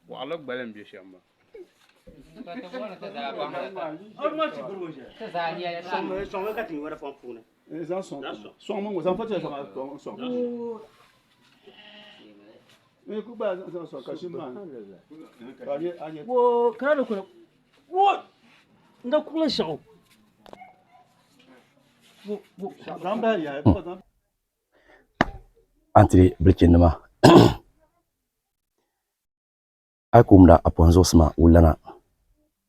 وعلى بالهم بيشامه Antri bercinema. Aku mda aponzo sma ulana.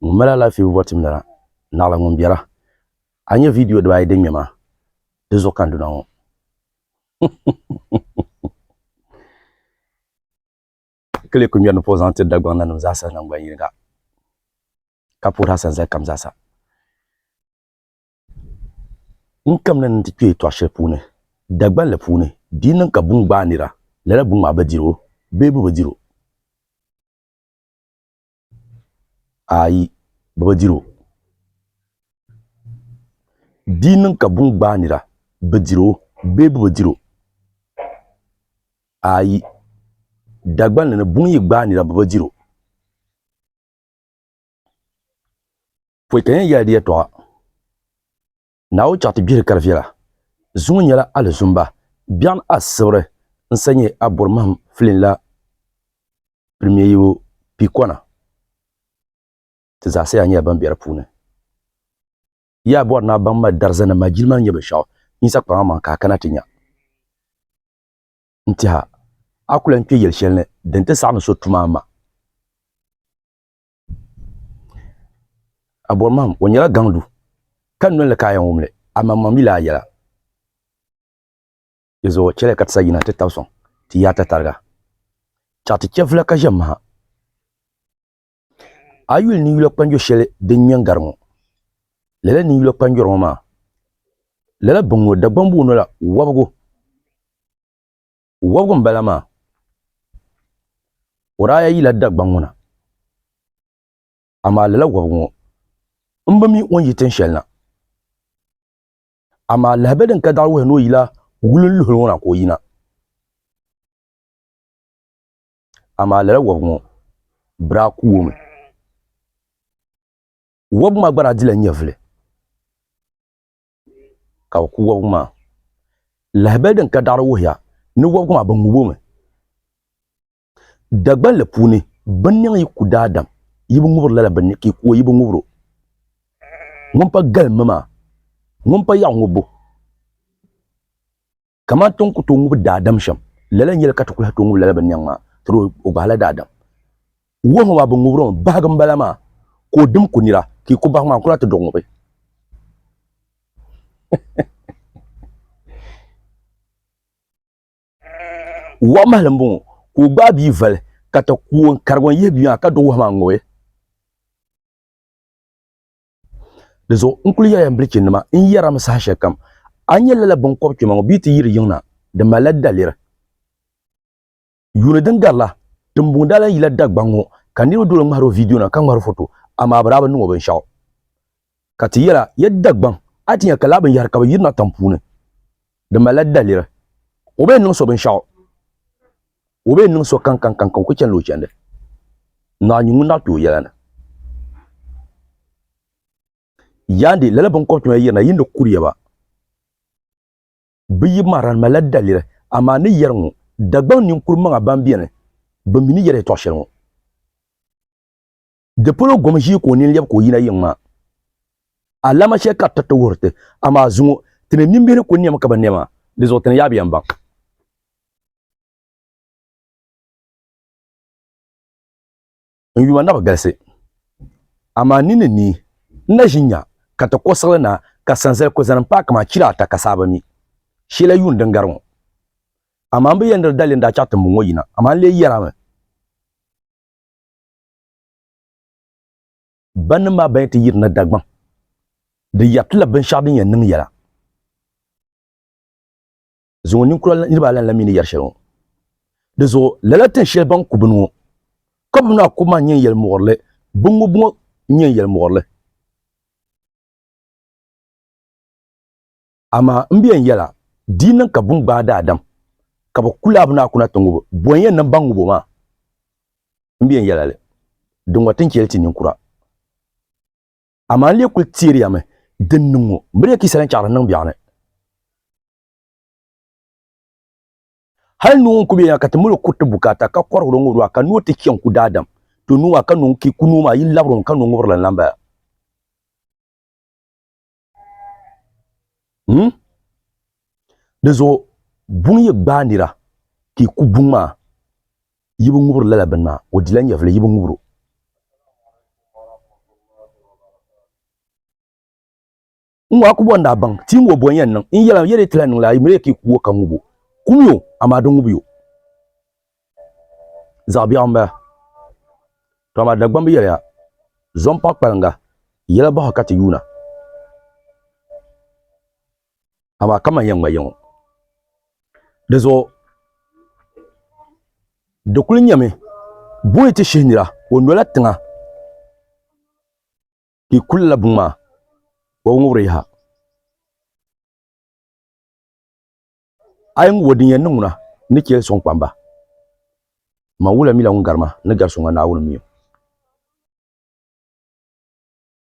Ngumala la fi wotim na nala ngumbiara. Anya video do ay demema. Dezo kandu na on. Kele kumya no posante dagwana no zasa na ngwanyinga. Kapura sanza kamzasa. Nkam nan tikwe to ashe pune. Dagban le pune. Dinan ka bungba nira. Lela bungba badiro. Bebu badiro. Ayi babadiro dinin ka bun gbanira badiro bebu badiro ayi dagban ne bun yi gbanira babadiro foi kan ya dia to na o chati bir karfiela zunyala al zumba bian asore nsanye abormam flin premier yo pikona za sai anya ban biyar pune ya bo na ban ma darzana majilman yabe shaw in sa kwa man ka kana tinya ntiha akulan ke yelshel ne den ta sa so tuma ma abormam wonyala gandu kan non le kayan wumle amma mamila yala yezo chele katsa yina 1000 ti yata targa chati chefla ka jamma ayul ni yulo panjo shele de nyangarmo lele ni yulo panjo roma lele bongo da bambu no la wabgo mbalama oraya yila da banguna ama lele wabgo mbami on yiten shelna ama labeden ka darwo no yila wulul hulona ko yina ama lele wabgo bra kuwum wob ma gbara dila nyevle ka ku wob ma lahbeden ka dar wuya ni wob ma ban ngubome dagban le puni banyan yi kudadam yibu ngubur la ban ki ko yibu ngubro ngompa gal mama ngompa ya ngubo kama ton ku to ngubu dadam sham lala nyel ka to kula to ngubu la ban nyama tro o bala dadam wo ma ban ngubro bagam balama ko dum kunira ki ko ba ma kula to dongo be wa malambo ko ba bi val kata ko kargon yebi aka do wa mangoe dezo unkuli ya mbrikin ma in yara masa shekam anya la bon ko ki bi ti yiri yuna de malada lira yuna dangala tumbunda la yila dagbango kaniro do ngaro video na kan ngaro photo ama braba nugo ben shaw kati yara yadda gban atinya kalaban yar ka yirna tampune de malada lira obe no so ben shaw obe no so kan ko chen lo chende na nyungu na to yala na yandi lala ban ko to yirna yindo kuriya ba bi maran malada lira ama ni yarngu dagban ni kurma bambiyane bamini yere to shelmo de polo gomji ko ni leb ko yina yinma alama she ka tato wurte ama zungo tene nimbere ko ni maka banema de zo tene yabi yamba yuma na bagalse ama nini ni na jinya ka to kosala na ka sanzel ko zan pa kama kira ta kasaba mi shela yun dangarmo ama mbe yandar dalin da chatta mu ngoyina ama le yarama ban ma bayti yirna dagban de yatla ben shadin yan ning yala zo nin kula ni ba lan lamini yar shelo de zo lalatin shel ban kubunu comme na kuma nyen yel morle bungu nyen yel morle ama mbiyen yala dinan ka bun ba da adam ka ba kula buna kuna tungu boyen nan bangu bo ma mbiyen yala le dun watin kelti nin kura ama le kul tiri yame dennugo mbre ki salan chara nan biane hal nu ku biya ka tamul kutu bukata ka korro nguru ka no te kiyan ku dadam to nuwa ka nun ki kunu ma yin labron ka nun ngurlan lamba dezo bunye bandira ki ku bunma yibu ngubur lala banma o dilan yafle yibu nguburu nwa ku bonda bang tingo bonyen nan in yala yere tilan la imre ki ku ka ngubu kumyo amadu ngubu zabi amba to ma dagbam yela zompa kpalanga yela ba hakati yuna ama kama yanga yango dezo de kul nyame boye te shinira o nola tinga ki kulla buma o ngure ha ayin wodin yan nuna nike son kwamba ma wula mila ngarma ne garso ngana wul miyo